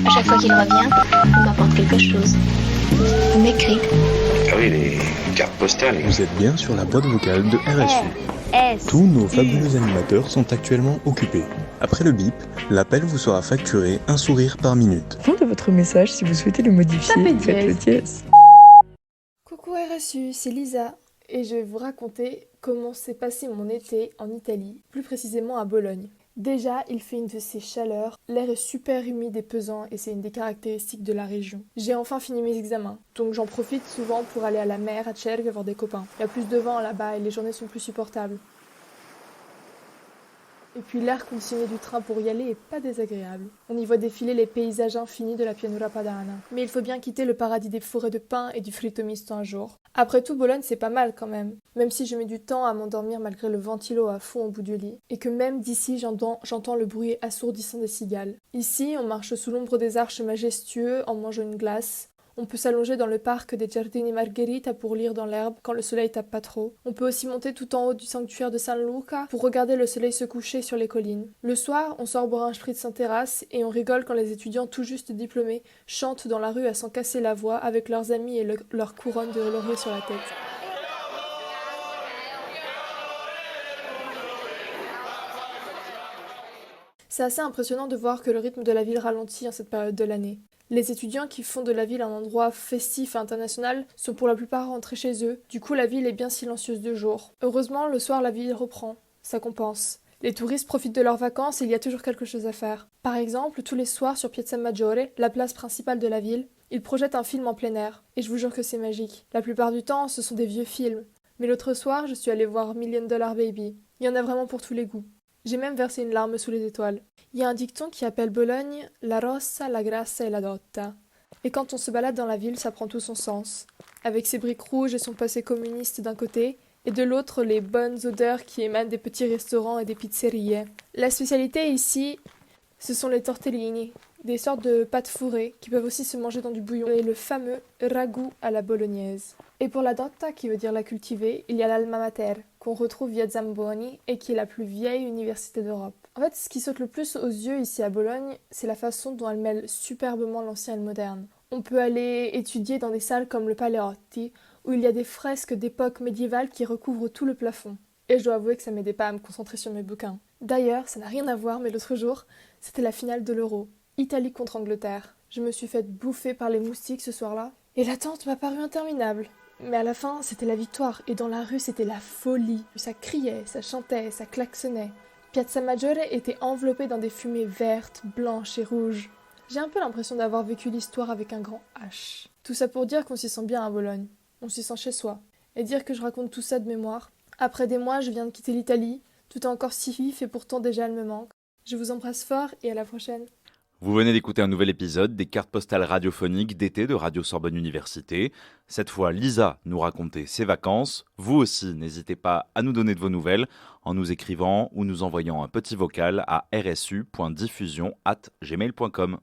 À chaque fois qu'il revient, il m'apporte quelque chose. Il m'écrit. Ah oui, les cartes postales. Vous êtes bien sur la boîte vocale de RSU. Tous nos fabuleux animateurs sont actuellement occupés. Après le bip, l'appel vous sera facturé un sourire par minute. Fin de votre message, si vous souhaitez le modifier, Tapez faites le dièse. dièse. Coucou RSU, c'est Lisa et je vais vous raconter comment s'est passé mon été en Italie, plus précisément à Bologne. Déjà, il fait une de ces chaleurs, l'air est super humide et pesant et c'est une des caractéristiques de la région. J'ai enfin fini mes examens, donc j'en profite souvent pour aller à la mer, à Cervia, voir des copains. Il y a plus de vent là-bas et les journées sont plus supportables. Et puis l'air conditionné du train pour y aller est pas désagréable. On y voit défiler les paysages infinis de la Pianura Padana. Mais il faut bien quitter le paradis des forêts de pins et du fritto misto un jour. Après tout, Bologne c'est pas mal quand même si je mets du temps à m'endormir malgré le ventilo à fond au bout du lit. Et que même d'ici j'entends le bruit assourdissant des cigales. Ici, on marche sous l'ombre des arches majestueux en mangeant une glace. On peut s'allonger dans le parc des Giardini Margherita pour lire dans l'herbe quand le soleil tape pas trop. On peut aussi monter tout en haut du sanctuaire de San Luca pour regarder le soleil se coucher sur les collines. Le soir, on sort boire un spritz en terrasse et on rigole quand les étudiants tout juste diplômés chantent dans la rue à s'en casser la voix avec leurs amis et leur couronne de laurier sur la tête. C'est assez impressionnant de voir que le rythme de la ville ralentit en cette période de l'année. Les étudiants qui font de la ville un endroit festif et international sont pour la plupart rentrés chez eux, du coup la ville est bien silencieuse de jour. Heureusement, le soir la ville reprend, ça compense. Les touristes profitent de leurs vacances et il y a toujours quelque chose à faire. Par exemple, tous les soirs sur Piazza Maggiore, la place principale de la ville, ils projettent un film en plein air, et je vous jure que c'est magique. La plupart du temps, ce sont des vieux films, mais l'autre soir, je suis allée voir Million Dollar Baby. Il y en a vraiment pour tous les goûts. J'ai même versé une larme sous les étoiles. Il y a un dicton qui appelle Bologne la rossa, la grassa et la dotta. Et quand on se balade dans la ville, ça prend tout son sens. Avec ses briques rouges et son passé communiste d'un côté, et de l'autre les bonnes odeurs qui émanent des petits restaurants et des pizzeries. La spécialité ici, ce sont les tortellini, des sortes de pâtes fourrées qui peuvent aussi se manger dans du bouillon, et le fameux ragoût à la bolognaise. Et pour la dotta, qui veut dire la cultivée, il y a l'Alma Mater, qu'on retrouve via Zamboni et qui est la plus vieille université d'Europe. En fait, ce qui saute le plus aux yeux ici à Bologne, c'est la façon dont elle mêle superbement l'ancien et le moderne. On peut aller étudier dans des salles comme le Paleotti, où il y a des fresques d'époque médiévale qui recouvrent tout le plafond. Et je dois avouer que ça m'aidait pas à me concentrer sur mes bouquins. D'ailleurs, ça n'a rien à voir, mais l'autre jour, c'était la finale de l'Euro. Italie contre Angleterre. Je me suis faite bouffer par les moustiques ce soir-là. Et l'attente m'a paru interminable. Mais à la fin, c'était la victoire, et dans la rue, c'était la folie. Ça criait, ça chantait, ça klaxonnait. Piazza Maggiore était enveloppée dans des fumées vertes, blanches et rouges. J'ai un peu l'impression d'avoir vécu l'histoire avec un grand H. Tout ça pour dire qu'on s'y sent bien à Bologne. On s'y sent chez soi. Et dire que je raconte tout ça de mémoire. Après des mois, je viens de quitter l'Italie. Tout est encore si vif et pourtant déjà elle me manque. Je vous embrasse fort et à la prochaine. Vous venez d'écouter un nouvel épisode des cartes postales radiophoniques d'été de Radio Sorbonne Université. Cette fois, Lisa nous racontait ses vacances. Vous aussi, n'hésitez pas à nous donner de vos nouvelles en nous écrivant ou nous envoyant un petit vocal à rsu.diffusion@gmail.com.